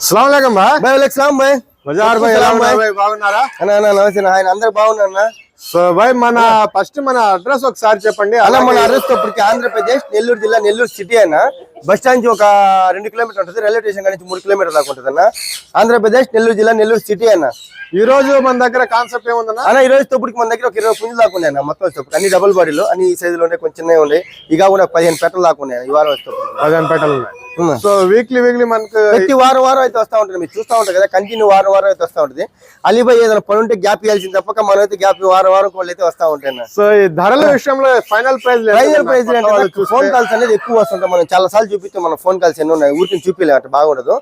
अस्सलाम भाई वालेकुम भाई मजार भाई भाई బాగున్నారా అన్న నమస్తే ఆయన అందరూ బాగున్నారన్న సో భాయ్ మన ఫస్ట్ మన అడ్రస్ ఒకసారి చెప్పండి అన్న మన అడ్రస్ ఇప్పటికి ఆంధ్రప్రదేశ్ నెల్లూరు జిల్లా నెల్లూరు సిటీ అన్న బస్ స్టాండ్ నుంచి ఒక 2 కిలోమీటర్లు ఉంటుంది రైల్వే స్టేషన్ నుంచి 3 కిలోమీటర్ల దాకా ఉంటుంది అన్న ఆంధ్రప్రదేశ్ నెల్లూరు జిల్లా నెల్లూరు సిటీ అన్న ఈ రోజు మన దగ్గర కాన్సెప్ట్ ఏముందన్న అన్న ఈ రోజు ఇప్పటికి మన దగ్గర ఒక 20 పుంజులు దాకా ఉన్నాయి అన్న మొత్తం అన్ని డబుల్ బాడీలు అన్ని ఈ సైజులో ఉన్నాయి కొంచెం చిన్నవి ఉన్నాయి ఇక కూడా 15 పెట్టలు దాకా ఉన్నాయి ఈ వారం వస్తే 15 పెట్టలు ఉన్నాయి సో వీక్లీ మనకు ప్రతి వారం అయితే వస్తా ఉంటుంది మీరు చూస్తా ఉంటారు కదా కంటిన్యూ వారం అయితే వస్తా ఉంటుంది అలీబాయ్ ఏదైనా పని ఉంటే గ్యాప్ ఇవ్వాల్సింది తప్పక మనం అయితే గ్యాప్ వారం వాళ్ళు అయితే వస్తా ఉంటాయి సో ఈ ధరల విషయంలో ఫైనల్ ప్రైస్ ఫోన్ కాల్స్ అనేది ఎక్కువ వస్తుంటాయి మనం చాలా సార్లు చూపిస్తే మన ఫోన్ కాల్స్ ఎన్ని ఉన్నాయి ఊరికి చూపించలేమంటే బాగుండదు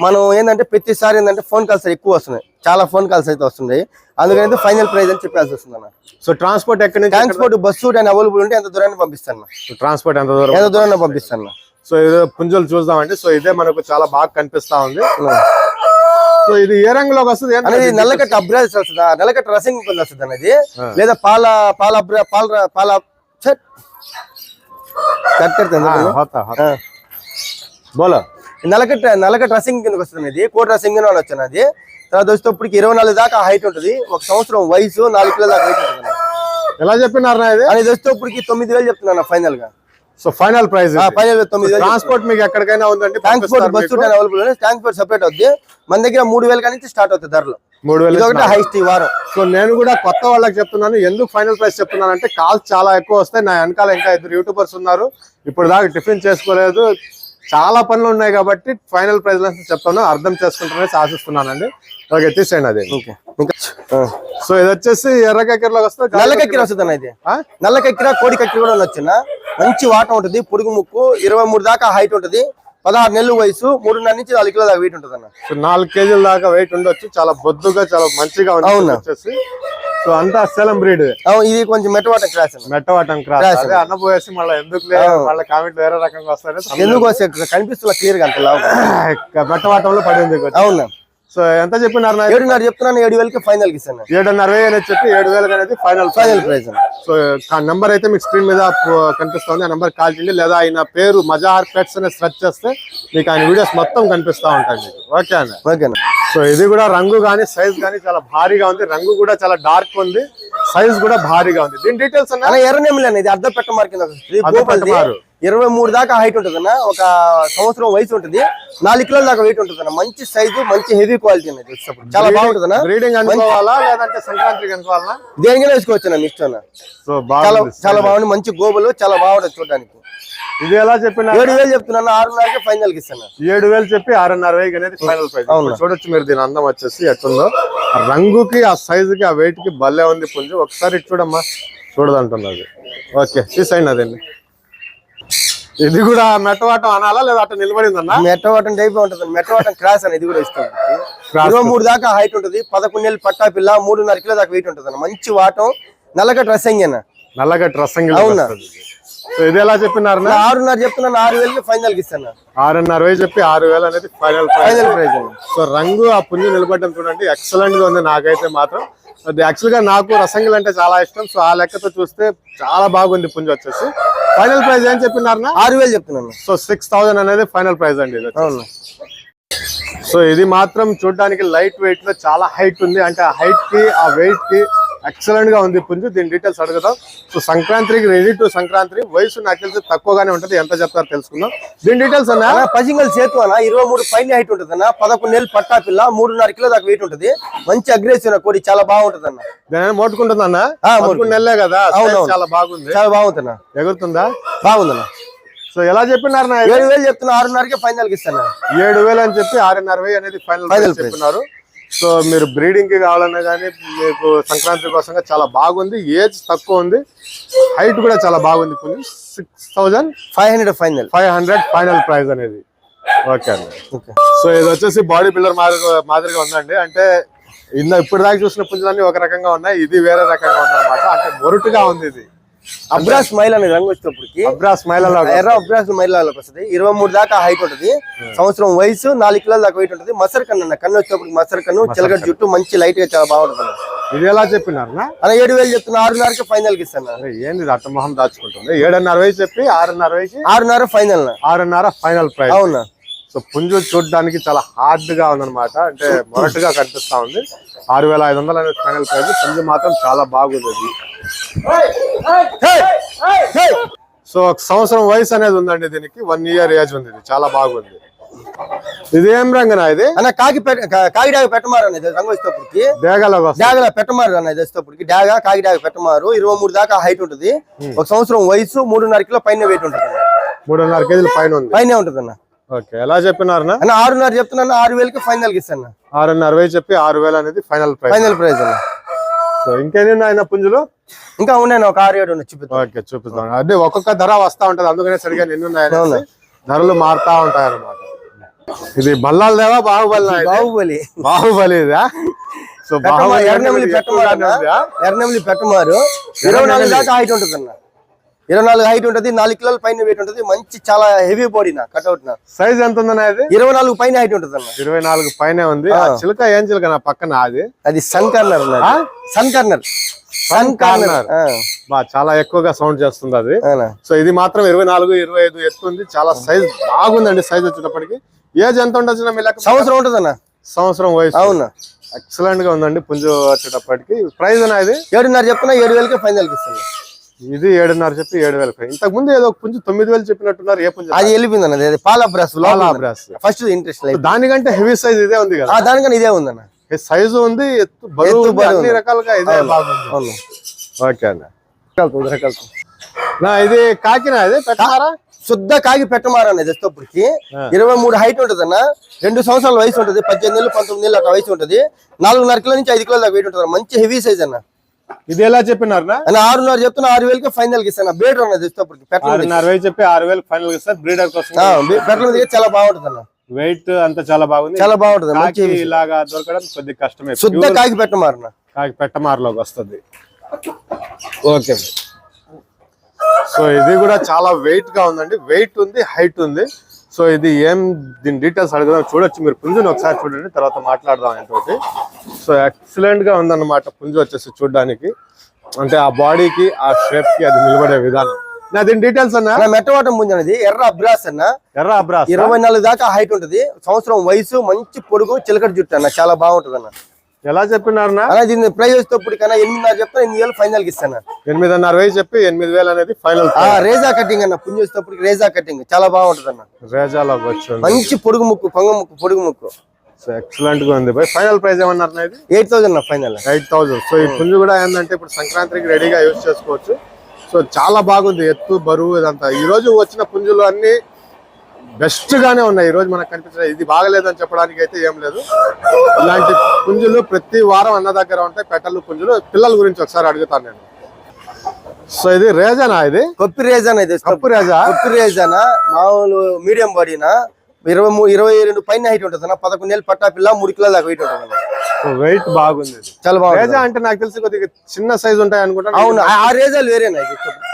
మనం ఏంటంటే ప్రతిసారి ఏంటంటే ఫోన్ కాల్స్ ఎక్కువ వస్తున్నాయి చాలా ఫోన్ కాల్స్ అయితే వస్తున్నాయి అందుకని ఫైనల్ ప్రైస్ అని చెప్పాల్సి వస్తుంది అన్న సో ట్రాన్స్పోర్ట్ ఎక్కడి నుంచి ట్రాన్స్పోర్ట్ బస్సు అవైలబుల్ ఉంటే ఎంత దూరాన్ని పంపిస్తాను ట్రాన్స్పోర్ట్ ఎంత దూరాన్ని పంపిస్తాను సో ఇది పుంజులు చూద్దామండి సో ఇదే మనకు చాలా బాగా కనిపిస్తా ఉంది సో ఇది ఏ రంగులోకి వస్తుంది అనేది నల్లకట్ట అబ్రాజ్ వస్తుందా నల్లకట్ట రసింగ్ పుంజు వస్తుంది అనేది లేదా పాల బోలో నల్లకట్ట రసింగ్ కిందకి వస్తుంది ఇది కోట రసింగ్ అని వచ్చాను అది తర్వాత వస్తే ఇప్పటికి 24 దాకా హైట్ ఉంటుంది ఒక సంవత్సరం వయసు 4 కిలోల దాకా హైట్ ఉంటుంది ఎలా చెప్పినారు అనేది వస్తే ఇప్పటికి 9,000 చెప్తున్నాను ఫైనల్ గా so final price final 9,000 transport మీకు ఎక్కడికైనా ఉందండి transport bus available transport separate అవుతుంది మన దగ్గర 3,000 నుంచి స్టార్ట్ అవుతుంది ధరలు 3,000 హైస్ట్ ఈ వారం సో నేను కూడా కొత్త వాళ్ళకి చెప్తున్నాను ఎందుకు ఫైనల్ ప్రైస్ చెప్తున్నాను అంటే కాల్స్ చాలా ఎక్కువ వస్తాయి నా వెనకాల ఇంకా 2 యూట్యూబర్స్ ఉన్నారు ఇప్పుడు దాకా టిఫిన్ చేసుకోలేదు చాలా పనులు ఉన్నాయి కాబట్టి ఫైనల్ ప్రైస్ చెప్తాను అర్థం చేసుకుంటారని ఆశిస్తున్నానండి ఓకే తీసేయండి అదే సో ఇది వచ్చేసి ఎర్ర కక్కెరలోకి వస్తుంది నల్ల కక్కెర వస్తుంది అన్న ఇది నల్ల కక్కెర కోడి కక్కెర కూడా వచ్చిన మంచి వాటం ఉంటుంది పొడుగు ముక్కు 23 దాకా హైట్ ఉంటుంది 16 నెలలు వయసు 3.5 నుంచి 4 కిలోల దాకా వెయిట్ ఉంటుంది అన్న సో 4 కేజీల దాకా వెయిట్ ఉండొచ్చు చాలా బొద్దుగా చాలా మంచిగా ఉంది వచ్చేసి సో అంతా సేలం బ్రీడ్ ఇది కొంచెం మెట్టవాటం క్రాస్ అదే అన్నపోయేసి మళ్ళీ ఎందుకు మళ్ళీ కామెంట్ వేరే రకంగా వస్తాయి ఎందుకు వస్తే కనిపిస్తున్నా క్లియర్ గా అంత మెట్టవాటంలో పడింది అవునా సో ఎంత చెప్పినారు 7.5 చెప్తున్నాను 7,000 ఫైనల్ కి ఇస్తాను 7.5 అనేది చెప్పి 7,000 అనేది ఫైనల్ ప్రైస్ సో నంబర్ అయితే మీకు స్క్రీన్ మీద కనిపిస్తుంది ఆ నెంబర్ కాల్ చేయండి లేదా ఆయన పేరు మజార్ పెట్స్ అనే సెర్చ్ చేస్తే మీకు ఆయన వీడియోస్ మొత్తం కనిపిస్తా ఉంటాయి మీకు ఓకే అండి ఓకేనా సో ఇది కూడా రంగు కానీ సైజ్ కానీ చాలా భారీగా ఉంది రంగు కూడా చాలా డార్క్ ఉంది సైజ్ కూడా భారీగా ఉంది దీని డీటెయిల్స్ అన్న ఎర్రనేమిలే ఇది అర్ధ పెట్ట మార్కింగ్ 23 దాకా హైట్ ఉంటుంది అన్న ఒక సంవత్సరం వయసు ఉంటుంది 4 కిలోల దాకా వెయిట్ ఉంటుంది అన్న మంచి సైజు మంచి హెవీ క్వాలిటీ అనేది చాలా బాగుంటుంది అన్న బ్రీడింగ్ అనుకోవాలా లేదంటే సంక్రాంతికి అనుకోవాలా దేనికైనా వేసుకోవచ్చు అన్న ఇష్టం సో చాలా బాగుంది మంచి గోబులు చాలా బాగుంటుంది చూడడానికి ఇది ఎలా చెప్పిన 7,000 చెప్తున్నాను 6.5 ఫైనల్ కి ఇస్తాను 7,000 చెప్పి 6.5 అనేది ఫైనల్ ప్రైస్ చూడొచ్చు మీరు దీని అందం వచ్చేసి ఎట్టుందో రంగుకి ఆ సైజుకి ఆ వెయిట్ కి భలే ఉంది పుంజు ఒకసారి చూడమ్మా చూడదంటున్నది ఓకే తీసేయండి అదండి ఇది కూడా మెట్టవాటం అనాలా లేదా అట్లా నిలబడింది అన్న మెట్టవాటం టైప్ ఉంటుంది మెట్టవాటం క్రాస్ అని ఇది కూడా ఇస్తుంది 23 దాకా హైట్ ఉంటుంది 11 నెలలు పట్టా పిల్ల 3.5 కిలో దాకా వెయిట్ ఉంటుంది అన్న మంచి వాటం నల్లగట్ట రసంగి అన్న నల్లగట్ట రసంగి అవునా ఇది ఎలా చెప్పినారు 6.5 చెప్తున్నాను 6,000 ఫైనల్ కి ఇస్తాను 6.5 చెప్పి 6,000 అనేది ఫైనల్ ప్రైస్ సో రంగు ఆ పుంజు నిలబడడం చూడండి ఎక్సలెంట్ గా ఉంది నాకైతే మాత్రం అది యాక్చువల్ గా నాకు రసంగిలు అంటే చాలా ఇష్టం సో ఆ లెక్కతో చూస్తే చాలా బాగుంది పుంజు వచ్చేసి ఫైనల్ ప్రైస్ ఏం చెప్పినారు 6,000 చెప్తున్నాను సో 6,000 అనేది ఫైనల్ ప్రైస్ అండి సో ఇది మాత్రం చూడడానికి లైట్ వెయిట్ లో చాలా హైట్ ఉంది అంటే ఆ హైట్ కి ఆ వెయిట్ కి ఎక్సలెంట్ గా ఉంది పుంజు దీని డీటెయిల్స్ అడుగుదాం సో సంక్రాంతికి రెడీ టు సంక్రాంతి వయసు నాకు తెలిసి తక్కువగానే ఉంటది ఎంత చెప్తారో తెలుసుకుందాం దీని డీటెయిల్స్ అన్న పజింగల్ చేతు అన్న 23 పైన హైట్ ఉంటుంది అన్న 11 నెలలు పట్టా పిల్ల 3.5 కిలో దాకా వెయిట్ ఉంటుంది మంచి అగ్రెసివ్ కోడి చాలా బాగుంటుంది అన్న దాని మోటుకుంటుంది అన్న 11 నెలలే కదా చాలా బాగుంది చాలా బాగుంటుంది ఎగురుతుందా బాగుందన్న సో ఎలా చెప్పినారు 7,000 చెప్తున్నా 6.5 ఫైనల్ కి ఇస్తాను 7,000 అని చెప్పి 6.5 అనేది ఫైనల్ చెప్పినారు సో మీరు బ్రీడింగ్ కి కావాలన్నా కానీ మీకు సంక్రాంతి కోసంగా చాలా బాగుంది ఏజ్ తక్కువ ఉంది హైట్ కూడా చాలా బాగుంది 6,500 ఫైనల్ ప్రైస్ అనేది ఓకే అండి సో ఇది వచ్చేసి బాడీ బిల్డర్ మాదిరిగా ఉందండి అంటే ఇప్పుడు దాకా చూసిన పుంజులన్నీ ఒక రకంగా ఉన్నాయి ఇది వేరే రకంగా ఉందన్నమాట అంటే మొరుటుగా ఉంది ఇది అబ్రాస్ మైల్ అనే రంగు వచ్చేటప్పటికి అబ్రాస్ ఎర్ర అబ్రాస్ మైలకి వస్తుంది 23 దాకా హైట్ ఉంటుంది సంవత్సరం వయసు 4 కిలోల దాకా వెయిట్ ఉంటుంది మసర్ కన్ను అన్న కన్ను వచ్చేటప్పటికి మసర్ కన్ను చిలగడ జుట్టు మంచి లైట్ గా చాలా బాగుంటుంది ఇది ఎలా చెప్పినారు అలా 7,000 చెప్తున్నా 6.5 ఫైనల్ కి ఇస్తాను ఏంది అట్ట మొహం దాచుకుంటుంది 7.5 చెప్పి 6.5 ఫైనల్ 6.5 ఫైనల్ ప్రైస్ అవునా సో పుంజు చూడడానికి చాలా హార్డ్ గా ఉందన్నమాట, అంటే మొరటుగా కనిపిస్తా ఉంది. 6,500 అనేది ఫైనల్ ప్రైస్. పుంజు మాత్రం చాలా బాగుంది అది. సో 1 సంవత్సరం వయసు అనేది ఉందండి దీనికి, 1 year ఏజ్ ఉంది. ఇది చాలా బాగుంది. ఇది ఏం రంగునా ఇది అన్న? కాకిడాగ పెట్టమారు అనేది రంగు వచ్చేటప్పటికి డాగ పెట్టమారు అనేది వచ్చేటప్పటికి డాగ కాకిడాగ పెట్టమారు. 23 దాకా హైట్ ఉంటుంది. 1 సంవత్సరం వయసు 3.5 కిలో పైన వెయిట్ ఉంటుంది. 3.5 కేజీలు పైన ఉంది, పైన ఉంటుంది అన్న. ఓకే, ఎలా చెప్పినారు అన్న? 6.5 చెప్తున్నా, 6,000కి ఫైనల్ కి ఇస్తాను. 6.5 చెప్పి 6,000 అనేది ఫైనల్ ప్రైస్ అన్న. సో ఇంకేంటి ఆయన పుంజులు ఇంకా ఉన్నాయి, ఒక 6-7 ఉన్నాయి. చూపిస్తాను. ఓకే, చూపిస్తాను. అదే ఒక్కొక్క ధర వస్తా ఉంటది, అందుకనే సరిగా ఎన్ని ఉన్నాయి ధరలు మారుతా ఉంటాయి అన్నమాట. ఇది బల్లాల దేవా బాహుబలి ఇదా? సో ఎర్రనెమిలి పెట్టమారు 24 దాకా హైట్ ఉంటుంది అన్న. 24 హైట్ ఉంటుంది, 4 కిలోల పైన వెయిట్ ఉంటుంది. మంచి చాలా హెవీ బాడీ నా కట్అవుట్ నా. సైజ్ ఎంత ఉందన్న? అది 24 పైన హైట్ ఉంటుంది అన్న. 24 పైన ఉంది. చిలుక ఏం చిలుక నా పక్కన? అది సన్ కార్నర్. చాలా ఎక్కువగా సౌండ్ చేస్తుంది అది. సో ఇది మాత్రం 24-25 ఎత్తుంది. చాలా సైజ్ బాగుందండి. సైజ్ వచ్చేటప్పటికి ఏజ్ ఎంత ఉండొచ్చు? సంవత్సరం ఉంటుంది అన్న. సంవత్సరం వయసు. అవునా, ఎక్సలెంట్ గా ఉందండి పుంజు వచ్చేటప్పటికి. ప్రైజ్ అన్న ఇది 7.5 చెప్తున్నా, 7,000కి ఫైనల్ కి ఇస్తాను. ఇది 7.5 చెప్పి 7,000. ఇంతకు ముందు ఏదో పుంజు 9,000 చెప్పినట్టున్నారు. ఏ పుంజు? అది వెళ్ళిపోయింది అన్నది. పాలాబ్రాస్ ఫస్ట్ ఇంట్రెస్ట్. దానికంటే హెవీ సైజ్ ఇదే ఉంది కదా? దానికన్నా ఇదే ఉందన్న. సైజు ఉంది, ఎత్తు బరువు, అన్ని రకాలుగా ఇదే బాగుంది. ఓకే అన్న. ఇది కాకినా? ఇది పెట్టారా? శుద్ధ కాకి పెట్టమారు అనేది వచ్చేటప్పటికి 23 హైట్ ఉంటుంది అన్న. 2 సంవత్సరాల వయసు ఉంటుంది. 18 నెలలు 19 నెలలు అట్లా వయసు ఉంటుంది. 4.5 కిలో నుంచి 5 కిలో దాకా వెయిట్ ఉంటుంది. మంచి హెవీ సైజ్ అన్న. ఇది ఎలా చెప్పినారు? 6.5 చెప్తున్నా, 6,000కి ఫైనల్ కి ఇస్తాను. బేడర్ అనేది వచ్చేటప్పటికి 6.5 చెప్పి 6,000 ఫైనల్ ఇస్తారు. బ్రీడర్ కోసం పెట్టల చాలా బాగుంటుంది అన్న. వెయిట్ అంతా చాలా బాగుంది, చాలా బాగుంటుంది. ఇలాగా దొరకడం కొద్దిగా కష్టమే. శుద్ధ కాకి పెట్టమారు, కాకి పెట్టమారులోకి వస్తుంది. ఓకే, సో ఇది కూడా చాలా వెయిట్ గా ఉందండి. వెయిట్ ఉంది, హైట్ ఉంది. సో ఇది ఏం దీని డీటెయిల్స్ అడుగుదాం. చూడొచ్చు మీరు పుంజుని ఒకసారి చూడండి, తర్వాత మాట్లాడదాం ఏంటోటి. సో ఎక్సలెంట్ గా ఉందన్నమాట పుంజు వచ్చేసి చూడడానికి. అంటే ఆ బాడీకి, ఆ షేప్ కి అది నిలబడే విధానం. నా దీని డీటెయిల్స్ అన్న? మెట్టవాటం పుంజు అనేది ఎర్ర అబ్రాస్ అన్న. 24 దాకా హైట్ ఉంటుంది. సంవత్సరం వయసు, మంచి పొడుగు, చిలకడ జుట్టు అన్న. చాలా బాగుంటది అన్న. ఎలా చెప్పినారు? దీన్ని ప్రైస్ వచ్చేటప్పటికన్నా 8.5 చెప్తా, 8,000 ఫైనల్ కి ఇస్తాను. 8.5 చెప్పి 8,000 అనేది ఫైనల్. రేజా కటింగ్ అన్న. పుంజు వచ్చేటప్పటికి రేజా కటింగ్ చాలా బాగుంటది అన్న. రేజాలోకి వచ్చి మంచి పొడుగు ముక్కు, కొంగ ముక్కు, పొడుగు ముక్కు. సో ఎక్సలెంట్ గా ఉంది. ఫైనల్ ప్రైస్ ఏమన్నారు? 8,000 ఫైనల్. 8,000. సో ఈ పుంజు కూడా ఏంటంటే ఇప్పుడు సంక్రాంతికి రెడీగా యూజ్ చేసుకోవచ్చు. సో చాలా బాగుంది, ఎత్తు, బరువు ఇదంతా. ఈ రోజు వచ్చిన పుంజులు అన్ని బెస్ట్ గానే ఉన్నాయి. ఈ రోజు మనకు కనిపించిన ఇది బాగలేదని చెప్పడానికి అయితే ఏం లేదు. ఇలాంటి పుంజులు ప్రతి వారం అన్న దగ్గర ఉంటాయి. పెట్టలు పుంజులు. పిల్లల గురించి ఒకసారి అడుగుతాను నేను. సో ఇది రేజానా? ఇది కొప్పి రేజానా? ఇది కొప్పి రేజానా. మామూలు మీడియం బాడీనా. 22 పైన హైట్ ఉంటుంది. 11 నెలలు పట్టా పిల్ల, 3 కిలోల దాకా వెయిట్ ఉంటుంది. వెయిట్ బాగుంది, చాలా బాగుంది. రేజా అంటే నాకు తెలిసి కొద్దిగా చిన్న సైజ్ ఉంటాయి అనుకుంటా. అవును, ఆ రేజాలు వేరేనా?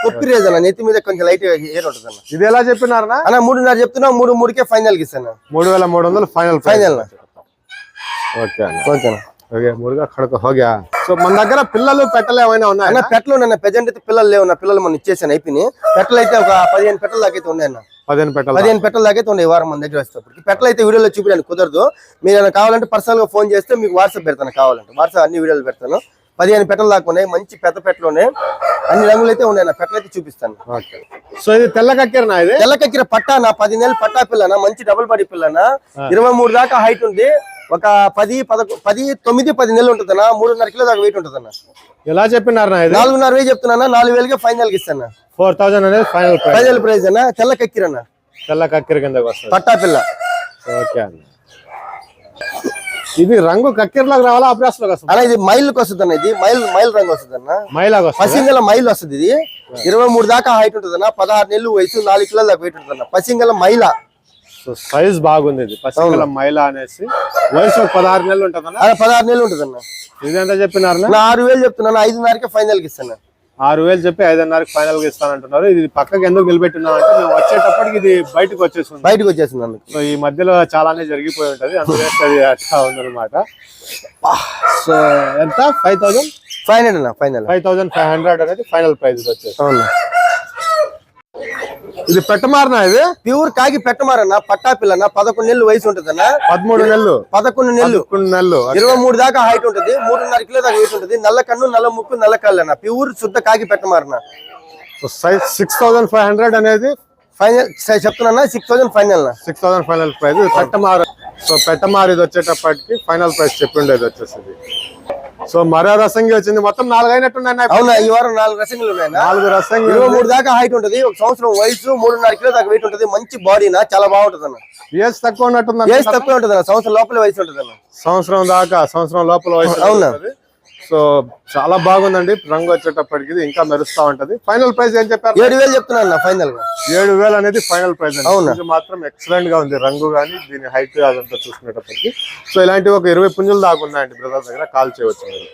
కొప్పి రేజానా. నెత్తి మీద కొంచెం లైట్ ఎయిర్ ఉంటుంది అన్న. ఇది ఎలా చెప్పినారా? 3.5 చెప్తున్నా, 3,300కే ఫైనల్ కి ఇస్తాను. 3,300 ఫైనల్. ఓకే ఓకేనా? ఓకే, మురుగా ఖడక హోగా. సో మన దగ్గర పిల్లలు పెట్టలు ఏమైనా ఉన్నాయన్న? పెట్టలు ఉన్నాయి. ప్రెజెంట్ అయితే పిల్లలు లేవు. పిల్లలు మనం ఇచ్చేసాను, అయిపోయినాయి. పెట్టలు అయితే ఒక 15 పెట్టల దాకా అయితే ఉన్నాయన్న. 15 పెట్టల దాకా అయితే ఉన్నాయి వారం మన దగ్గర వచ్చేటప్పటికి. పెట్టలు అయితే వీడియోలో చూపించడానికి కుదరదు. మీరు ఏమైనా కావాలంటే పర్సనల్ గా ఫోన్ చేస్తే మీకు వాట్సాప్ పెడతాను. కావాలంటే వాట్సాప్ అన్ని వీడియోలు పెడతాను. 15 పెట్టలు దాకా ఉన్నాయి. మంచి పెద్ద పెట్టలు ఉన్నాయి. అన్ని రంగులు అయితే ఉన్నాయి. పెట్టలు అయితే చూపిస్తాను. సో ఇది తెల్ల కక్కిరనా? ఇది తెల్ల కక్కిర పట్టానా. 10 నెలలు పట్టా పిల్లనా. మంచి డబుల్ బాడీ పిల్లనా. 23 దాకా హైట్ ఉంది. ఒక 9-10 నెలలు ఉంటుందన్నా. 3.5 కిలో దాకా వెయిట్ ఉంటుందన్న. ఎలా చెప్పినారు? 4.5 చెప్తున్నా, 4,000కి ఫైనల్ కి ఇస్తాను. 4,000 అనేది ఫైనల్ ప్రైస్ అన్న. తెల్ల కక్కిరన్న. తెల్ల కక్కిర కింద వస్తుంది, పట్టా పిల్ల. ఓకే అన్న. ఇది రంగు కక్కిరలాగా రావాలా, అబ్రాస్ లాగా వస్తుంది? అన్న ఇది మైల్కి వస్తుంది అన్న. ఇది మైల్ రంగు వస్తుంది అన్న. మైలాగా పసింగల మైల్ వస్తుంది. ఇది 23 దాకా హైట్ ఉంటుంది అన్న. 16 నెలలు వయసు, 4 కిలోల దాకా వెయిట్ ఉంటుంది అన్న. పసింగల మైల. సైజ్ బాగుంది. ఇది పసింగల మైల అనేసి. వయసు 16 నెలలు ఉంటుంది అన్న. 16 నెలలు ఉంటుంది అన్న. ఇది ఎంత చెప్పినారు? 6,000 చెప్తున్నాను, 5.5కి ఫైనల్ కి ఇస్తాను. 6,000 చెప్పి 5.5కి ఫైనల్ గా ఇస్తానంటున్నారు. ఇది పక్కకి ఎందుకు నిలబెట్టున్నాం అంటే మేము వచ్చేటప్పటికి ఇది బయటకు వచ్చేస్తుంది. సో ఈ మధ్యలో చాలానే జరిగిపోయి ఉంటది, అందుకే అది అట్లా ఉందన్నమాట. సో ఎంత? 5,500 ఫైనల్. 5,500 అనేది ఫైనల్ ప్రైస్ వచ్చేసి. ఇది పెట్టమారనా ఇది ప్యూర్ కాకి పెట్టమారన్న, పట్టా పిల్లన్న, 11 నెలలు వయసు ఉంటదన్న. 13 నెలలు 11 నెలలు 23 దాకా హైట్ ఉంటది, 3.5 కిలో దాకా వెయిట్ ఉంటది. నల్ల కన్ను, నల్ల ముక్కు, నల్ల కళ్ళన్న, ప్యూర్ శుద్ధ కాకి పెట్టమారన్న. సైజ్ 6500 అనేది ఫైనల్ చెప్తున్నా, 6000 ఫైనల్. 6000 final price. పెట్టమార. సో పెట్టమార ఇది వచ్చేటప్పటికి ఫైనల్ ప్రైస్ చెప్పిండేది వచ్చేసింది. సో మరో రసంగి వచ్చింది. మొత్తం 4 అయినట్టున్నాయి. అవునా, ఈ వారం 4 రసంగులు ఉన్నాయి. 4 రసంగి, 23 దాకా హైట్ ఉంటది, 1 సంవత్సరం వయసు, 3.5 కిలో దాకా వెయిట్ ఉంటది. మంచి బాడీనా, చాలా బాగుంటది అన్న. ఏజ్ తక్కువ ఉన్నట్టుంది. ఏజ్ తక్కువ ఉంటది అన్న, సంవత్సరం లోపల వయసు ఉంటది అన్న. సంవత్సరం లోపల వయసు. అవునా. సో చాలా బాగుందండి. రంగు వచ్చేటప్పటికి ఇది ఇంకా మెరుస్తా ఉంటది. ఫైనల్ ప్రైస్ ఏం చెప్పారు? 7000 చెప్తున్నా ఫైనల్ గా. 7000 అనేది ఫైనల్ ప్రైస్. అవునా. ఇది మాత్రం ఎక్సలెంట్ గా ఉంది, రంగు గానీ దీని హైట్ అదంతా చూసుకునేటప్పటికి. సో ఇలాంటి ఒక 20 పుంజులు దాకా ఉన్నాయండి బ్రదర్ దగ్గర. కాల్ చేయవచ్చు మీరు.